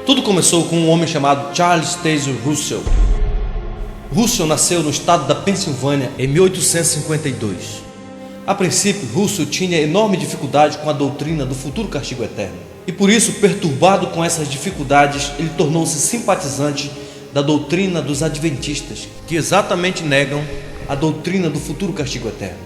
Tudo começou com um homem chamado Charles Taze Russell. Russell nasceu no estado da Pensilvânia em 1852. A princípio, Russell tinha enorme dificuldade com a doutrina do futuro castigo eterno. E por isso, perturbado com essas dificuldades, ele tornou-se simpatizante da doutrina dos adventistas, que exatamente negam a doutrina do futuro castigo eterno.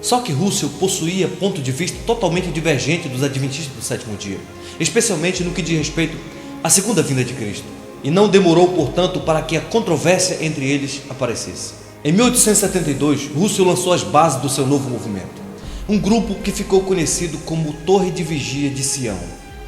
Só que Russell possuía ponto de vista totalmente divergente dos adventistas do sétimo dia, especialmente no que diz respeito à segunda vinda de Cristo. E não demorou, portanto, para que a controvérsia entre eles aparecesse. Em 1872, Russell lançou as bases do seu novo movimento, um grupo que ficou conhecido como Torre de Vigia de Sião.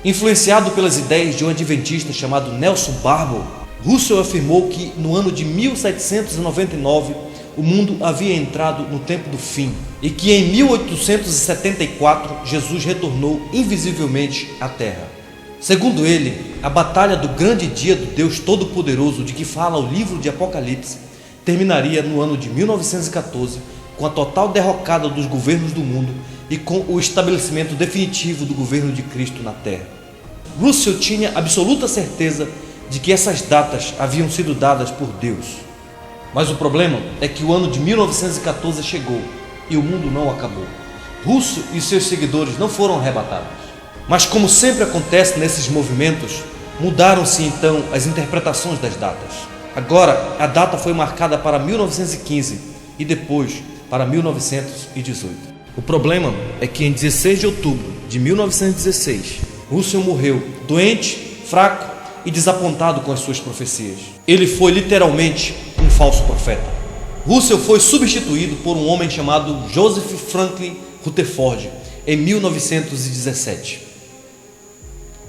Influenciado pelas ideias de um adventista chamado Nelson Barbour, Russell afirmou que no ano de 1799 o mundo havia entrado no tempo do fim e que em 1874 Jesus retornou invisivelmente à Terra. Segundo ele, a batalha do grande dia do Deus Todo-Poderoso de que fala o livro de Apocalipse terminaria no ano de 1914 com a total derrocada dos governos do mundo e com o estabelecimento definitivo do governo de Cristo na Terra. Russell tinha absoluta certeza de que essas datas haviam sido dadas por Deus. Mas o problema é que o ano de 1914 chegou e o mundo não acabou. Russell e seus seguidores não foram arrebatados. Mas como sempre acontece nesses movimentos, mudaram-se então as interpretações das datas. Agora, a data foi marcada para 1915 e depois para 1918. O problema é que em 16 de outubro de 1916, Russell morreu doente, fraco e desapontado com as suas profecias. Ele foi literalmente um falso profeta. Russell foi substituído por um homem chamado Joseph Franklin Rutherford em 1917.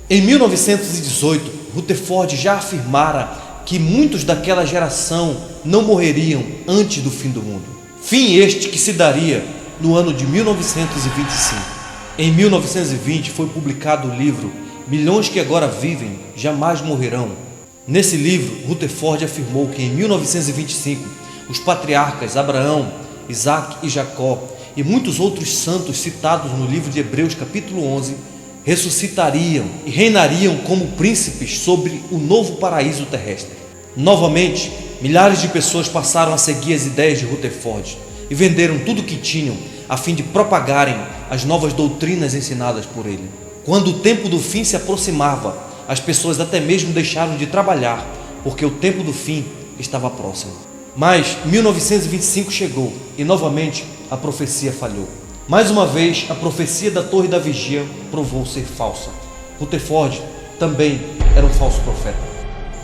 Em 1918, Rutherford já afirmara que muitos daquela geração não morreriam antes do fim do mundo. Fim este que se daria no ano de 1925. Em 1920 foi publicado o livro Milhões que Agora Vivem Jamais Morrerão. Nesse livro, Rutherford afirmou que em 1925 os patriarcas Abraão, Isaac e Jacó e muitos outros santos citados no livro de Hebreus capítulo 11 ressuscitariam e reinariam como príncipes sobre o novo paraíso terrestre. Novamente, milhares de pessoas passaram a seguir as ideias de Rutherford e venderam tudo o que tinham a fim de propagarem as novas doutrinas ensinadas por ele. Quando o tempo do fim se aproximava, as pessoas até mesmo deixaram de trabalhar, porque o tempo do fim estava próximo. Mas 1925 chegou e novamente a profecia falhou. Mais uma vez, a profecia da Torre da Vigia provou ser falsa. Rutherford também era um falso profeta.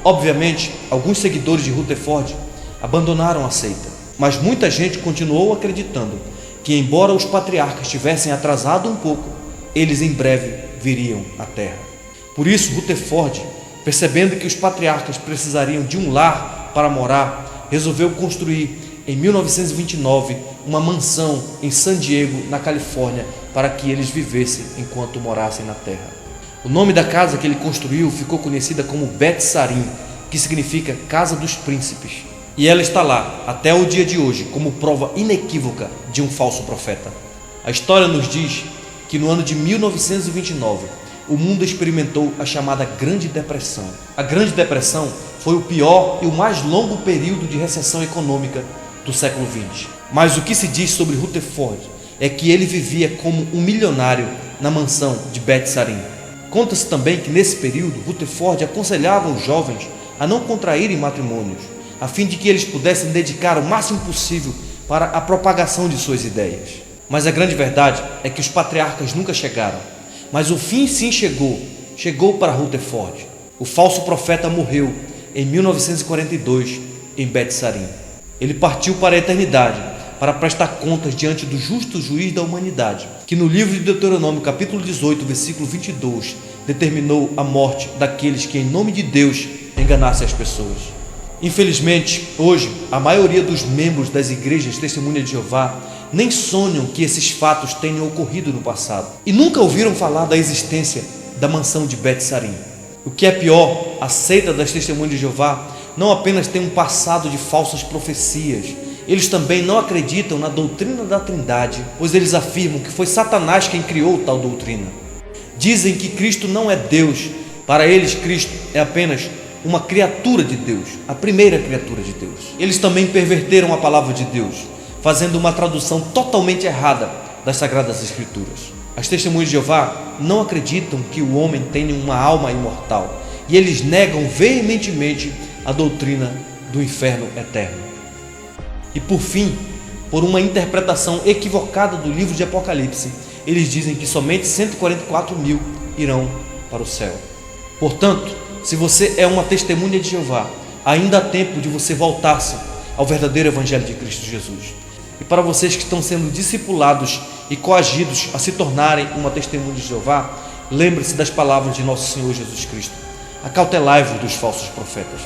Obviamente, alguns seguidores de Rutherford abandonaram a seita, mas muita gente continuou acreditando que, embora os patriarcas tivessem atrasado um pouco, eles em breve viriam à Terra. Por isso, Rutherford, percebendo que os patriarcas precisariam de um lar para morar, resolveu construir em 1929 uma mansão em San Diego, na Califórnia, para que eles vivessem enquanto morassem na Terra. O nome da casa que ele construiu ficou conhecida como Bet Sarim, que significa Casa dos Príncipes. E ela está lá até o dia de hoje como prova inequívoca de um falso profeta. A história nos diz que no ano de 1929 o mundo experimentou a chamada Grande Depressão. A Grande Depressão foi o pior e o mais longo período de recessão econômica do século XX. Mas o que se diz sobre Rutherford é que ele vivia como um milionário na mansão de Bet Sarim. Conta-se também que nesse período Rutherford aconselhava os jovens a não contraírem matrimônios, a fim de que eles pudessem dedicar o máximo possível para a propagação de suas ideias. Mas a grande verdade é que os patriarcas nunca chegaram. Mas o fim sim chegou para Rutherford. O falso profeta morreu em 1942 em Bet Sarim. Ele partiu para a eternidade para prestar contas diante do justo juiz da humanidade, que no livro de Deuteronômio capítulo 18, versículo 22, determinou a morte daqueles que em nome de Deus enganassem as pessoas. Infelizmente, hoje, a maioria dos membros das igrejas Testemunha de Jeová nem sonham que esses fatos tenham ocorrido no passado e nunca ouviram falar da existência da mansão de Bet Sarim. O que é pior, a seita das Testemunhas de Jeová não apenas tem um passado de falsas profecias, eles também não acreditam na doutrina da Trindade, pois eles afirmam que foi Satanás quem criou tal doutrina. Dizem que Cristo não é Deus, Para eles, Cristo é apenas uma criatura de Deus, a primeira criatura de Deus. Eles também perverteram a palavra de Deus, fazendo uma tradução totalmente errada das Sagradas Escrituras. As Testemunhas de Jeová não acreditam que o homem tenha uma alma imortal, e eles negam veementemente a doutrina do inferno eterno. E por fim, por uma interpretação equivocada do livro de Apocalipse, eles dizem que somente 144 mil irão para o céu. Portanto, se você é uma testemunha de Jeová, ainda há tempo de você voltar-se ao verdadeiro Evangelho de Cristo Jesus. E para vocês que estão sendo discipulados e coagidos a se tornarem uma testemunha de Jeová, lembre-se das palavras de nosso Senhor Jesus Cristo: acautelai-vos dos falsos profetas.